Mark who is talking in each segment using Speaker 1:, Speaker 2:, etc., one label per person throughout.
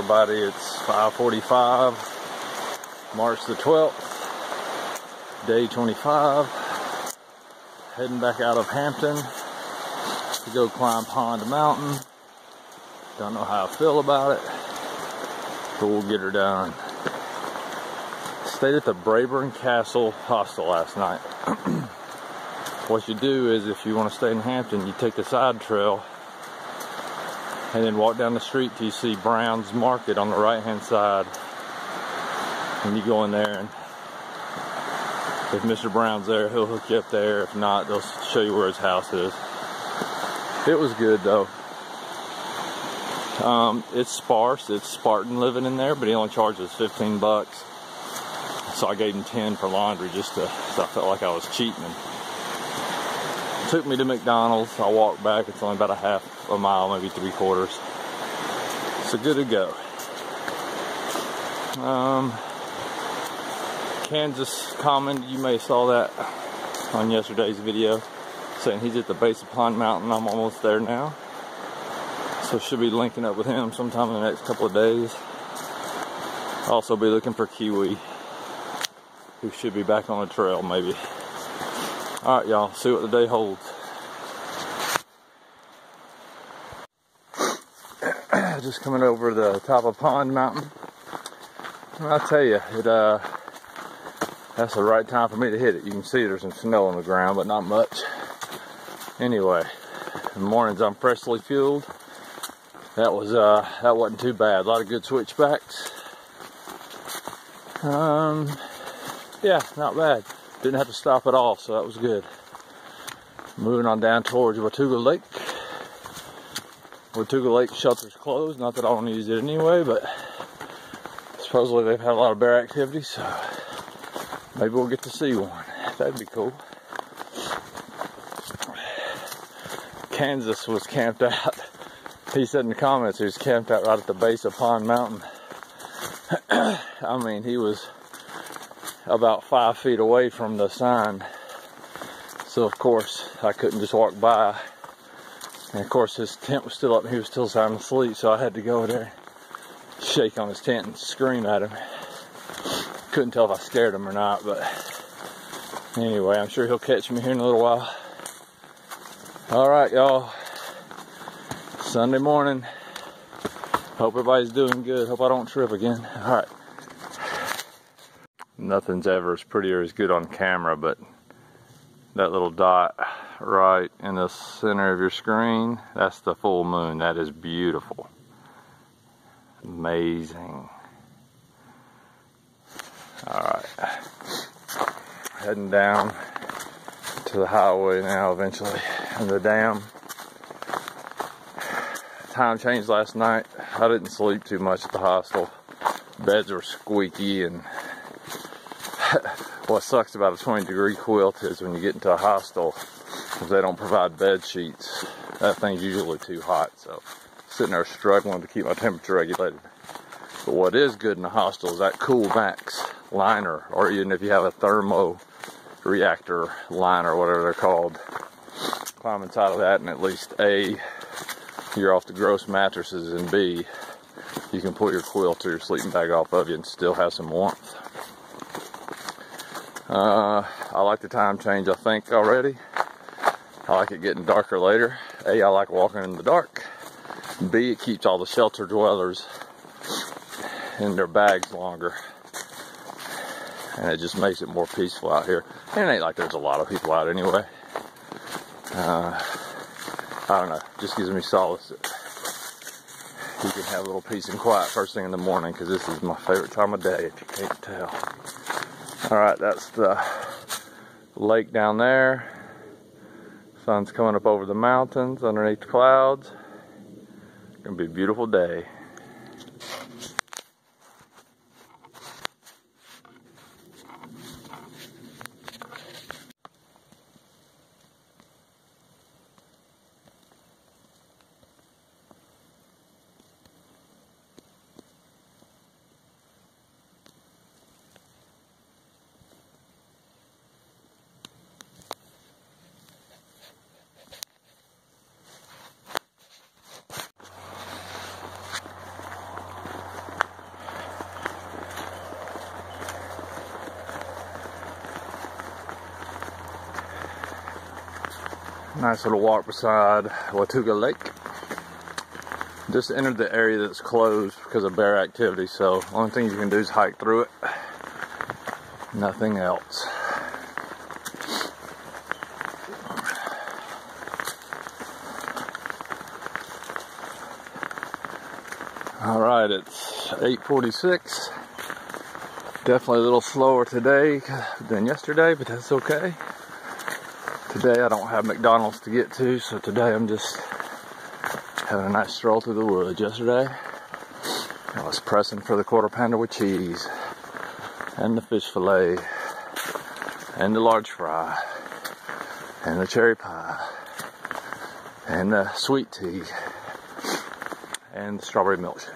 Speaker 1: everybody. It's 5:45, March the 12th, day 25. Heading back out of Hampton to go climb Pond Mountain. Don't know how I feel about it, but we'll get her done. Stayed at the Braeburn Castle Hostel last night. What you do is, if you want to stay in Hampton, you take the side trail and then walk down the street till you see Brown's Market on the right hand side, and you go in there, and if Mr. Brown's there, he'll hook you up there. If not, they'll show you where his house is. It was good though. It's sparse, it's Spartan living in there, but he only charges 15 bucks. So I gave him 10 for laundry so I felt like I was cheating him. Took me to McDonald's. I walked back. It's only about a half a mile, maybe 3/4. So good to go. Kansas commented, you may have saw that on yesterday's video, saying he's at the base of Pond Mountain. I'm almost there now. So should be linking up with him sometime in the next couple of days. Also be looking for Kiwi, who should be back on the trail maybe. Alright y'all, see what the day holds. Just coming over the top of Pond Mountain. I'll tell you, that's the right time for me to hit it. You can see there's some snow on the ground, but not much. Anyway, in the mornings I'm freshly fueled. That wasn't too bad. A lot of good switchbacks. Yeah, not bad. Didn't have to stop at all, so that was good. Moving on down towards Watuga Lake. Watuga Lake shelter's closed. Not that I want to use it anyway, but supposedly they've had a lot of bear activity, so maybe we'll get to see one. That'd be cool. Kansas was camped out. He said in the comments he was camped out right at the base of Pond Mountain. I mean, he was about 5 feet away from the sign. So of course, I couldn't just walk by. And of course, his tent was still up and he was still sound asleep, so I had to go there, shake on his tent and scream at him. Couldn't tell if I scared him or not, but anyway, I'm sure he'll catch me here in a little while. Alright, y'all. Sunday morning. Hope everybody's doing good. Hope I don't trip again. Alright. Nothing's ever as pretty or as good on camera, but that little dot right in the center of your screen, that's the full moon. That is beautiful. Amazing. Alright. Heading down to the highway now eventually, and the dam. Time changed last night. I didn't sleep too much at the hostel. Beds were squeaky, and what sucks about a 20-degree quilt is when you get into a hostel, if they don't provide bed sheets, that thing's usually too hot. So sitting there struggling to keep my temperature regulated. But what is good in a hostel is that Cool Max liner, or even if you have a thermo reactor liner, whatever they're called. Climb inside of that, and at least A, you're off the gross mattresses, and B, you can pull your quilt or your sleeping bag off of you and still have some warmth. I like the time change, I think, already. I like it getting darker later. A, I like walking in the dark. B, it keeps all the shelter dwellers in their bags longer. And it just makes it more peaceful out here. And it ain't like there's a lot of people out anyway. I don't know, just gives me solace that you can have a little peace and quiet first thing in the morning, because this is my favorite time of day, if you can't tell. Alright, that's the lake down there. Sun's coming up over the mountains, underneath the clouds. Gonna be a beautiful day. Nice little walk beside Watuga Lake. Just entered the area that's closed because of bear activity, so only thing you can do is hike through it. Nothing else. Alright, it's 8:46. Definitely a little slower today than yesterday, but that's okay. Today I don't have McDonald's to get to, so today I'm just having a nice stroll through the woods. Yesterday I was pressing for the quarter pounder with cheese, and the fish fillet, and the large fry, and the cherry pie, and the sweet tea, and the strawberry milkshake.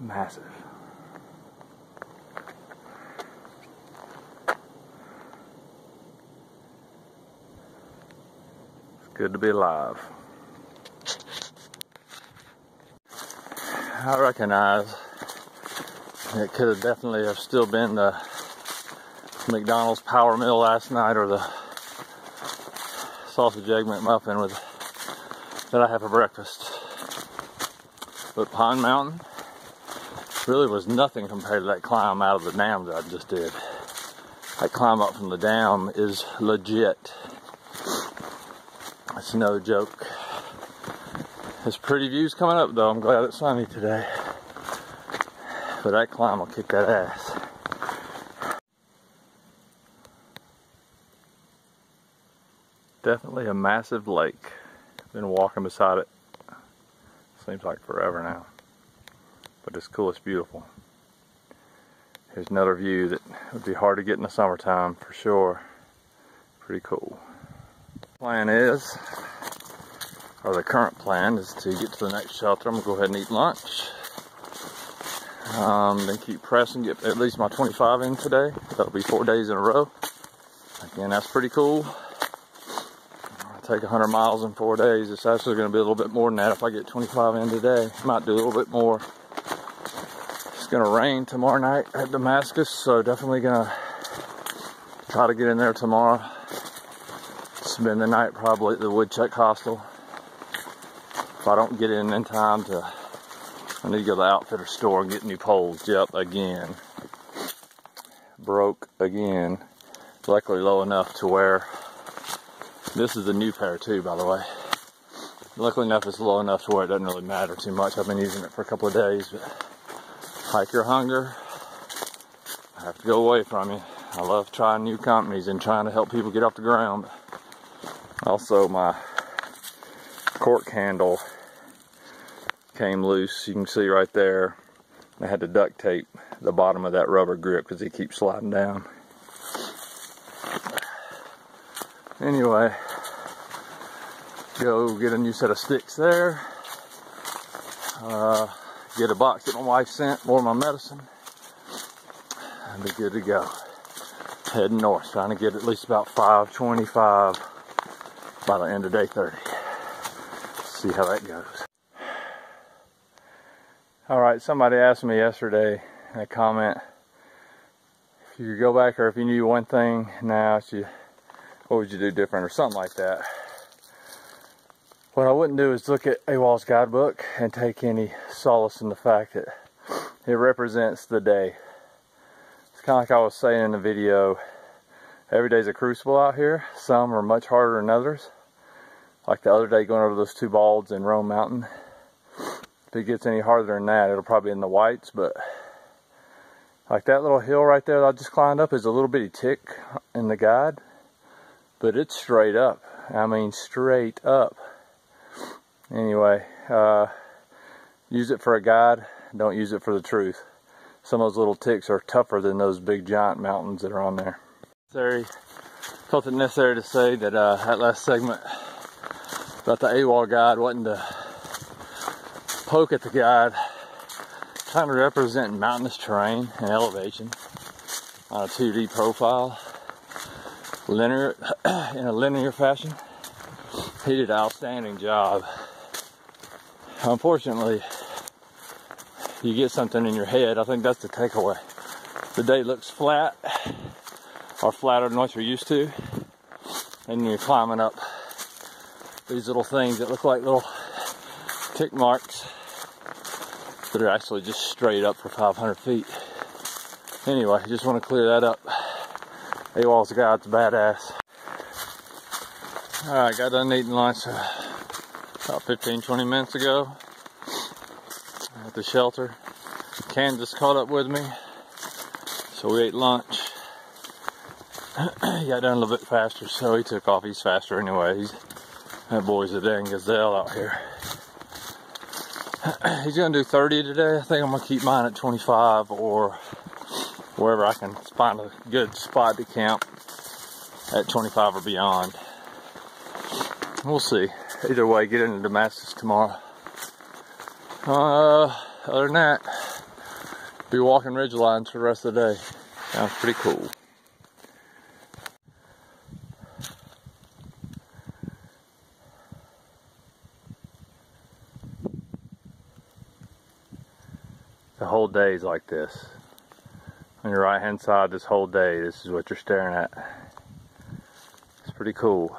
Speaker 1: Massive. It's good to be alive. I recognize it could have definitely have still been the McDonald's Power Meal last night, or the sausage egg McMuffin that I had for breakfast. But Pine Mountain really was nothing compared to that climb out of the dam that I just did. That climb up from the dam is legit. It's no joke. There's pretty views coming up though. I'm glad it's sunny today. But that climb will kick that ass. Definitely a massive lake. Been walking beside it. Seems like forever now. But it's cool, it's beautiful. Here's another view that would be hard to get in the summertime for sure. Pretty cool. Plan is, or the current plan is to get to the next shelter. I'm gonna go ahead and eat lunch. Then keep pressing, get at least my 25 in today. That'll be 4 days in a row. Again, that's pretty cool. I'll take 100 miles in 4 days. It's actually gonna be a little bit more than that if I get 25 in today. Might do a little bit more. It's gonna rain tomorrow night at Damascus, so definitely gonna try to get in there tomorrow. Spend the night probably at the Woodchuck Hostel. If I don't get in time I need to go to the outfitter store and get new poles. Yep, again. Broke again. Luckily low enough to where, this is a new pair too, by the way. Luckily enough it's low enough to where it doesn't really matter too much. I've been using it for a couple of days, but hike your hunger. I have to go away from you. I love trying new companies and trying to help people get off the ground. Also, my cork handle came loose. You can see right there. I had to duct tape the bottom of that rubber grip because it keeps sliding down. Anyway, go get a new set of sticks there. Get a box that my wife sent, more of my medicine, and be good to go. Heading north, trying to get at least about 525 by the end of day 30. See how that goes. Alright, somebody asked me yesterday in a comment, if you could go back, or if you knew one thing now, what would you do different, or something like that. What I wouldn't do is look at AWOL's guidebook and take any solace in the fact that it represents the day. It's kind of like I was saying in the video, every day's a crucible out here. Some are much harder than others. Like the other day going over those 2 balds in Rome Mountain. If it gets any harder than that, it'll probably be in the whites, but like that little hill right there that I just climbed up is a little bitty tick in the guide, but it's straight up. I mean, straight up. Anyway, use it for a guide, don't use it for the truth. Some of those little ticks are tougher than those big giant mountains that are on there. Felt it necessary to say that that last segment about the AWOL guide wasn't to poke at the guide. kind of representing mountainous terrain and elevation on a 2D profile, linear in a linear fashion. He did an outstanding job. Unfortunately, you get something in your head. I think that's the takeaway. The day looks flat, or flatter than what you're used to, and you're climbing up these little things that look like little tick marks that are actually just straight up for 500 feet. Anyway, just want to clear that up. AWOL's guide's badass. Alright, got done eating lunch about 15-20 minutes ago at the shelter. Kansas caught up with me, so we ate lunch. He got done a little bit faster, so he took off. He's faster anyway. That boy's a dang gazelle out here. He's gonna do 30 today. I think I'm gonna keep mine at 25 or wherever I can find a good spot to camp at 25 or beyond. We'll see. Either way, get into Damascus tomorrow. Other than that, be walking ridge lines for the rest of the day. Sounds pretty cool. The whole day is like this. On your right hand side, this whole day, this is what you're staring at. It's pretty cool.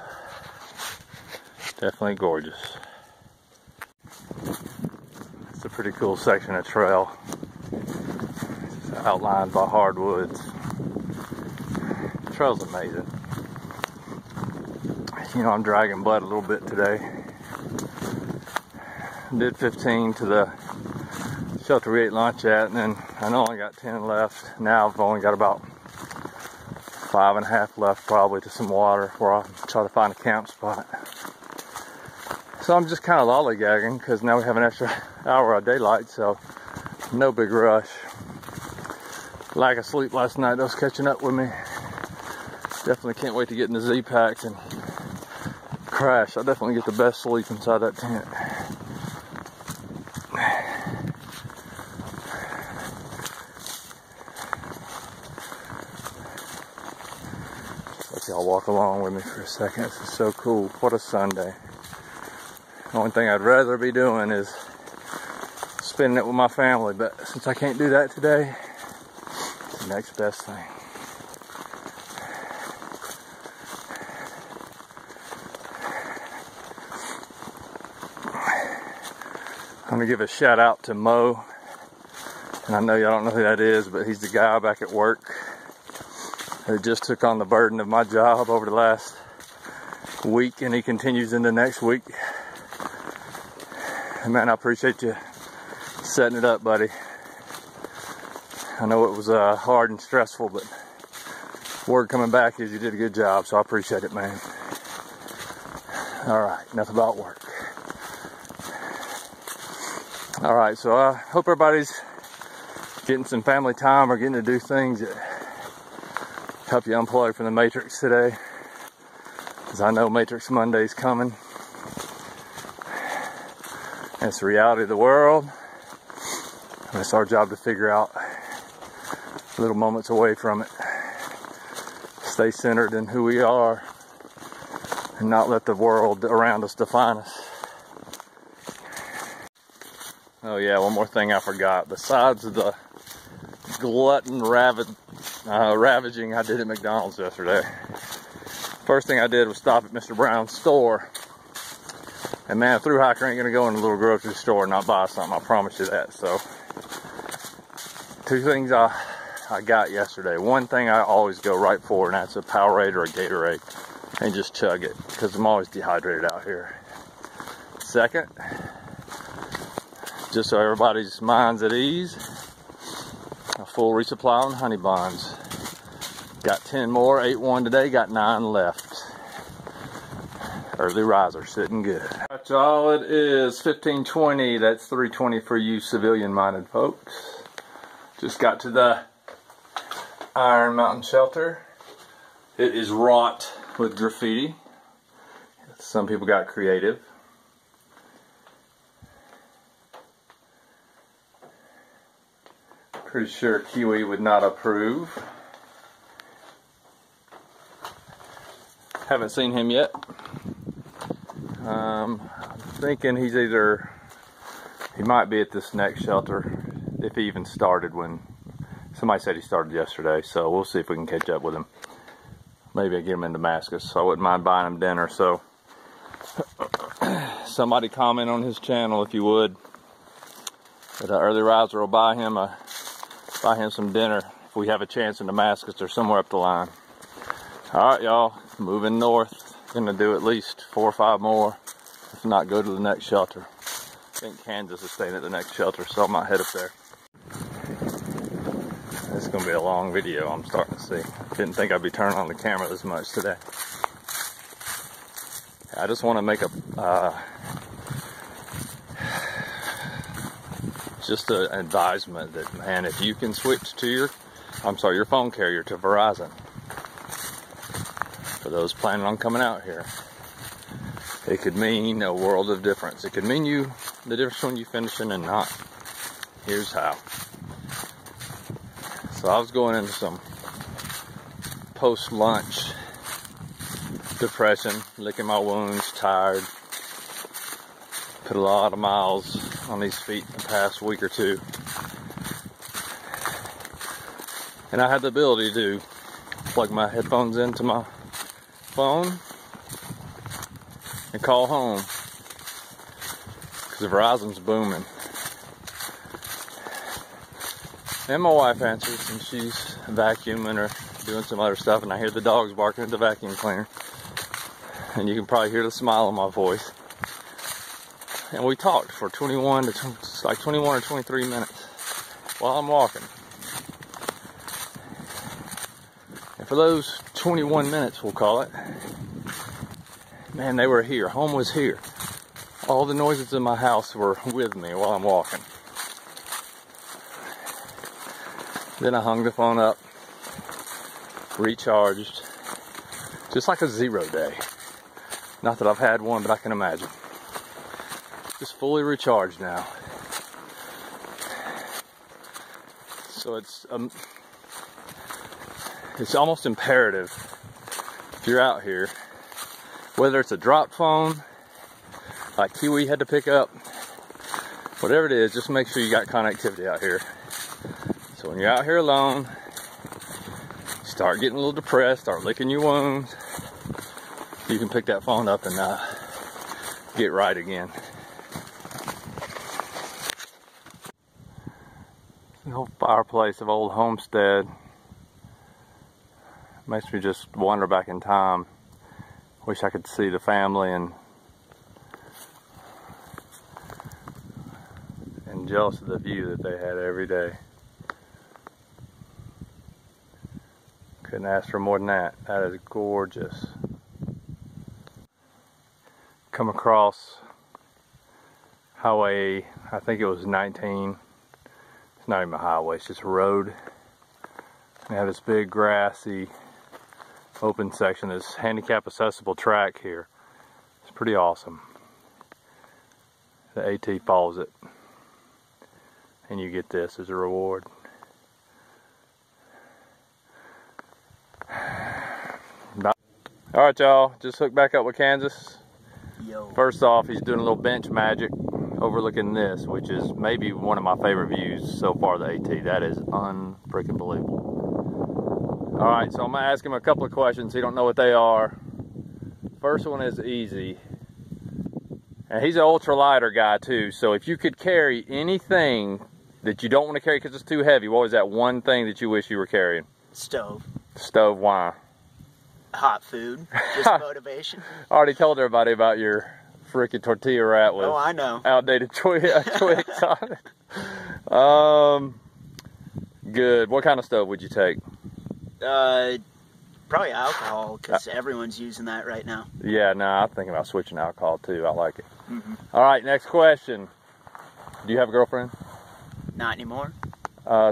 Speaker 1: Definitely gorgeous. It's a pretty cool section of trail. It's outlined by hardwoods. The trail's amazing. You know, I'm dragging butt a little bit today. Did 15 to the shelter we ate lunch at, and then I know I only got 10 left. Now I've only got about 5.5 left probably to some water where I'll try to find a camp spot. So I'm just kind of lollygagging because now we have an extra hour of daylight, so no big rush. Lack of sleep last night, that was catching up with me. Definitely can't wait to get in the Z-Packs and crash. I definitely get the best sleep inside that tent. Y'all walk along with me for a second. This is so cool. What a Sunday. The only thing I'd rather be doing is spending it with my family, but since I can't do that today, it's the next best thing. I'm gonna give a shout out to Mo, and I know y'all don't know who that is, but he's the guy back at work who just took on the burden of my job over the last week, and he continues into next week. And man, I appreciate you setting it up, buddy. I know it was hard and stressful, but word coming back is you did a good job, so I appreciate it, man. Alright, enough about work. Alright, so I hope everybody's getting some family time or getting to do things that help you unplug from the Matrix today, because I know Matrix Monday's coming. And it's the reality of the world, and it's our job to figure out little moments away from it. Stay centered in who we are and not let the world around us define us. Oh yeah, one more thing I forgot. Besides the glutton ravaging I did at McDonald's yesterday, first thing I did was stop at Mr. Brown's store. And man, a through hiker ain't gonna go in a little grocery store and not buy something, I promise you that. So, two things I got yesterday. One thing I always go right for, and that's a Powerade or a Gatorade, and just chug it, because I'm always dehydrated out here. Second, just so everybody's mind's at ease, a full resupply on honey buns. Got 10 more, ate one today, got 9 left. Early riser, sitting good. Alright y'all, it is 15:20, that's 3:20 for you civilian-minded folks. Just got to the Iron Mountain shelter. It is wrought with graffiti. Some people got creative. Pretty sure Kiwi would not approve. Haven't seen him yet. I'm thinking he might be at this next shelter, if he even started when, somebody said he started yesterday, so we'll see if we can catch up with him. Maybe I get him in Damascus, so I wouldn't mind buying him dinner. So somebody comment on his channel if you would. That an early riser will buy him some dinner if we have a chance in Damascus or somewhere up the line. Alright y'all, moving north. Gonna do at least 4 or 5 more, if not go to the next shelter. I think Kansas is staying at the next shelter, so I might head up there. This is gonna be a long video, I'm starting to see. Didn't think I'd be turning on the camera this much today. I just want to make just an advisement that, man, if you can switch to your phone carrier to Verizon, for those planning on coming out here, it could mean a world of difference. It could mean the difference when you finishing and not. Here's how. So I was going into some post-lunch depression, licking my wounds, tired. Put a lot of miles on these feet in the past week or two. And I had the ability to plug my headphones into my phone and call home, because Verizon's booming. And my wife answers, and she's vacuuming or doing some other stuff, and I hear the dogs barking at the vacuum cleaner. And you can probably hear the smile on my voice. And we talked for 21 or 23 minutes while I'm walking. And for those 21 minutes, we'll call it, man, they were here. Home was here. All the noises in my house were with me while I'm walking. Then I hung the phone up, recharged, just like a 0 day. Not that I've had one, but I can imagine. Just fully recharged now. So it's almost imperative, if you're out here, whether it's a drop phone, like Kiwi had to pick up, whatever it is, just make sure you got connectivity out here. So when you're out here alone, start getting a little depressed, start licking your wounds, you can pick that phone up and get right again. The old fireplace of old homestead makes me just wander back in time. Wish I could see the family and jealous of the view that they had every day. Couldn't ask for more than that. That is gorgeous. Come across highway, I think it was 19. It's not even a highway, it's just a road. They have this big grassy open section, this handicap accessible track here. It's pretty awesome. The AT follows it. And you get this as a reward. Alright y'all, just hooked back up with Kansas.
Speaker 2: Yo.
Speaker 1: First off, he's doing a little bench magic overlooking this, which is maybe one of my favorite views so far, the AT. That is unfreaking believable. Alright, so I'm going to ask him a couple of questions. He don't know what they are. First one is easy. And he's an ultra-lighter guy too, so if you could carry anything that you don't want to carry because it's too heavy, what was that one thing that you wish you were carrying?
Speaker 2: Stove.
Speaker 1: Stove, why?
Speaker 2: Hot food, just motivation.
Speaker 1: I already told everybody about your freaking tortilla wrap with
Speaker 2: I know.
Speaker 1: Outdated Twix on it. Good. What kind of stove would you take?
Speaker 2: Probably alcohol, because everyone's using that right now.
Speaker 1: Yeah, no, I'm thinking about switching to alcohol too. I like it. Mm-hmm. All right, next question. Do you have a girlfriend?
Speaker 2: Not anymore.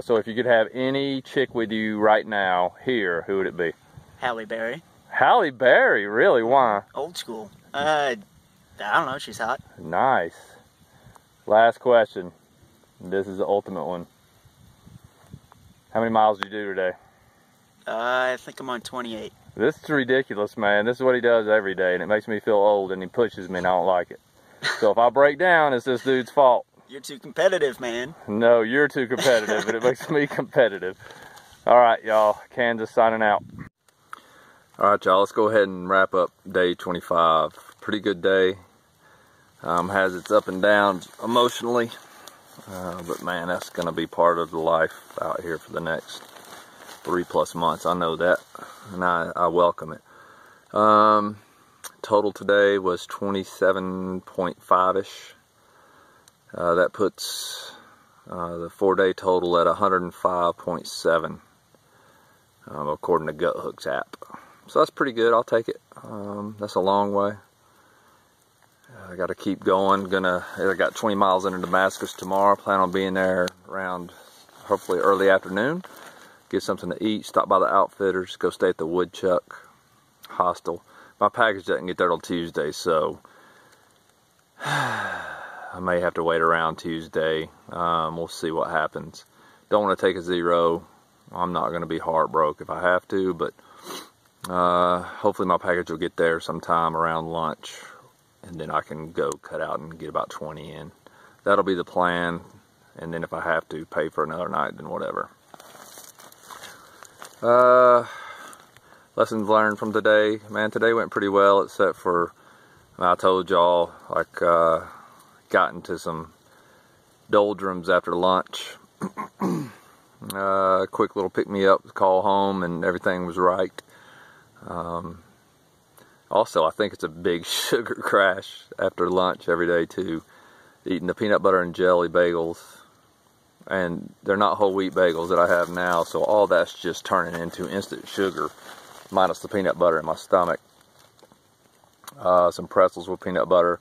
Speaker 1: So if you could have any chick with you right now here, who would it be?
Speaker 2: Halle Berry.
Speaker 1: Halle Berry? Really? Why?
Speaker 2: Old school. I don't know. She's hot.
Speaker 1: Nice. Last question. This is the ultimate one. How many miles did you do today?
Speaker 2: I think I'm on 28.
Speaker 1: This is ridiculous, man. This is what he does every day, and it makes me feel old, and he pushes me, and I don't like it. So if I break down, it's this dude's fault.
Speaker 2: You're too competitive, man.
Speaker 1: No, you're too competitive, and it makes me competitive. All right, y'all. Kansas signing out. All right, y'all. Let's go ahead and wrap up day 25. Pretty good day. Has its up and downs emotionally, but man, that's going to be part of the life out here for the next 3+ months. I know that, and I welcome it. Total today was 27.5-ish. That puts the 4-day total at 105.7, according to Guidebook's app. So that's pretty good. I'll take it. That's a long way. I got to keep going. I got 20 miles into Damascus tomorrow. Plan on being there around hopefully early afternoon. Get something to eat. Stop by the Outfitters. Go stay at the Woodchuck Hostel. My package doesn't get there till Tuesday, so I may have to wait around Tuesday. We'll see what happens. Don't want to take a 0. I'm not going to be heartbroken if I have to, but hopefully my package will get there sometime around lunch, and then I can go cut out and get about 20 in. That'll be the plan, and then if I have to pay for another night, then whatever. Lessons learned from today. Man, today went pretty well, except for, I told y'all, like, got into some doldrums after lunch. Quick little pick-me-up, call home, and everything was right. Also, I think it's a big sugar crash after lunch every day, too. Eating the peanut butter and jelly bagels. And they're not whole wheat bagels that I have now, so all that's just turning into instant sugar, minus the peanut butter in my stomach. Some pretzels with peanut butter.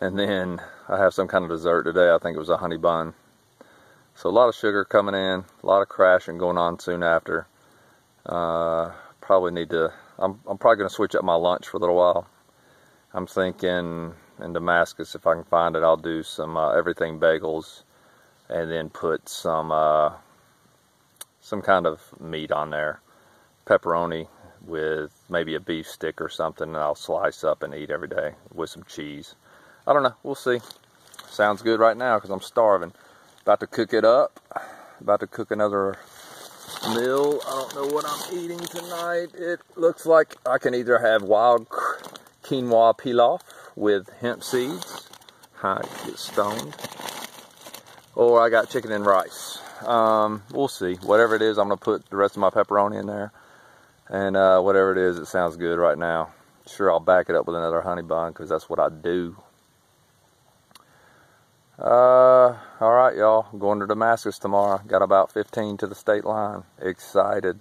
Speaker 1: And then I have some kind of dessert today. I think it was a honey bun. So a lot of sugar coming in, a lot of crashing going on soon after. Probably need to, I'm probably going to switch up my lunch for a little while. I'm thinking in Damascus, if I can find it, I'll do some everything bagels, and then put some kind of meat on there. Pepperoni with maybe a beef stick or something, and I'll slice up and eat every day with some cheese. I don't know. We'll see. Sounds good right now because I'm starving. About to cook it up. About to cook another meal. I don't know what I'm eating tonight. It looks like I can either have wild quinoa pilaf with hemp seeds. I get stoned. Or I got chicken and rice. We'll see. Whatever it is, I'm going to put the rest of my pepperoni in there. And whatever it is, it sounds good right now. Sure, I'll back it up with another honey bun because that's what I do. Alright, y'all. I'm going to Damascus tomorrow. Got about 15 to the state line. Excited.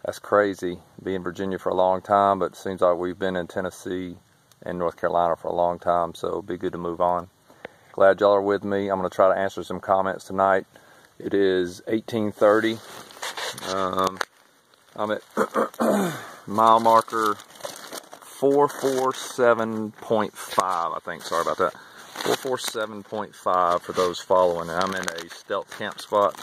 Speaker 1: That's crazy. Been in Virginia for a long time, but it seems like we've been in Tennessee and North Carolina for a long time, so it'll be good to move on. Glad y'all are with me. I'm going to try to answer some comments tonight. It is 18:30. I'm at mile marker 447.5, I think. Sorry about that. 447.5 for those following. And I'm in a stealth camp spot.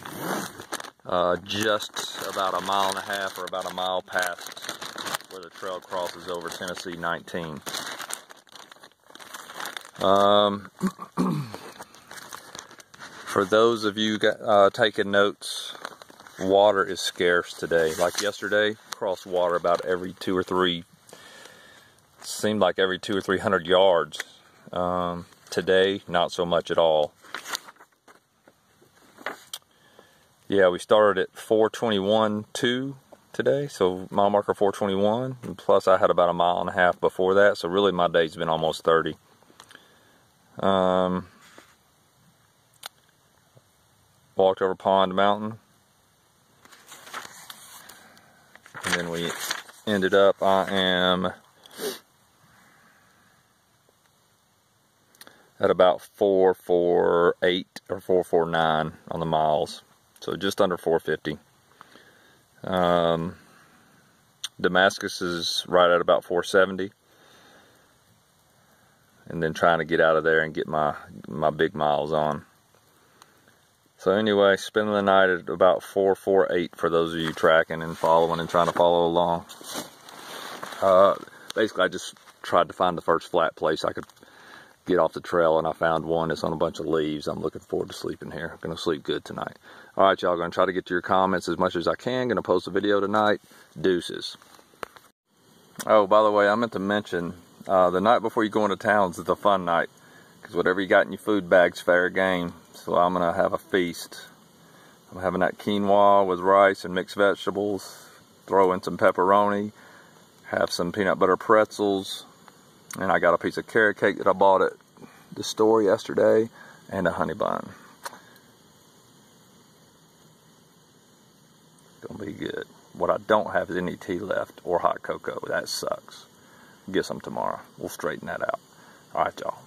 Speaker 1: Just about a mile and a half or about a mile past where the trail crosses over Tennessee 19. For those of you taking notes, water is scarce today. Like yesterday, crossed water about every 2 or 3, seemed like every 200 or 300 yards. Today, not so much at all. Yeah, we started at 421.2 today, so mile marker 421, and plus I had about a mile and a half before that, so really my day's been almost 30. Walked over Pond Mountain, and then we ended up, I am at about 448 or 449 on the miles, so just under 450. Damascus is right at about 470, and then trying to get out of there and get my big miles on. So anyway, spending the night at about 448 for those of you tracking and following and trying to follow along. Basically, I just tried to find the first flat place I could get off the trail, and I found one that's on a bunch of leaves. I'm looking forward to sleeping here. I'm going to sleep good tonight. All right, y'all, going to try to get to your comments as much as I can. Going to post a video tonight. Deuces. Oh, by the way, I meant to mention, the night before you go into town is the fun night, because whatever you got in your food bag's fair game. So I'm going to have a feast. I'm having that quinoa with rice and mixed vegetables, throw in some pepperoni, have some peanut butter pretzels, and I got a piece of carrot cake that I bought at the store yesterday, and a honey bun. Gonna be good. What I don't have is any tea left or hot cocoa. That sucks. Get some tomorrow. We'll straighten that out. All right, y'all.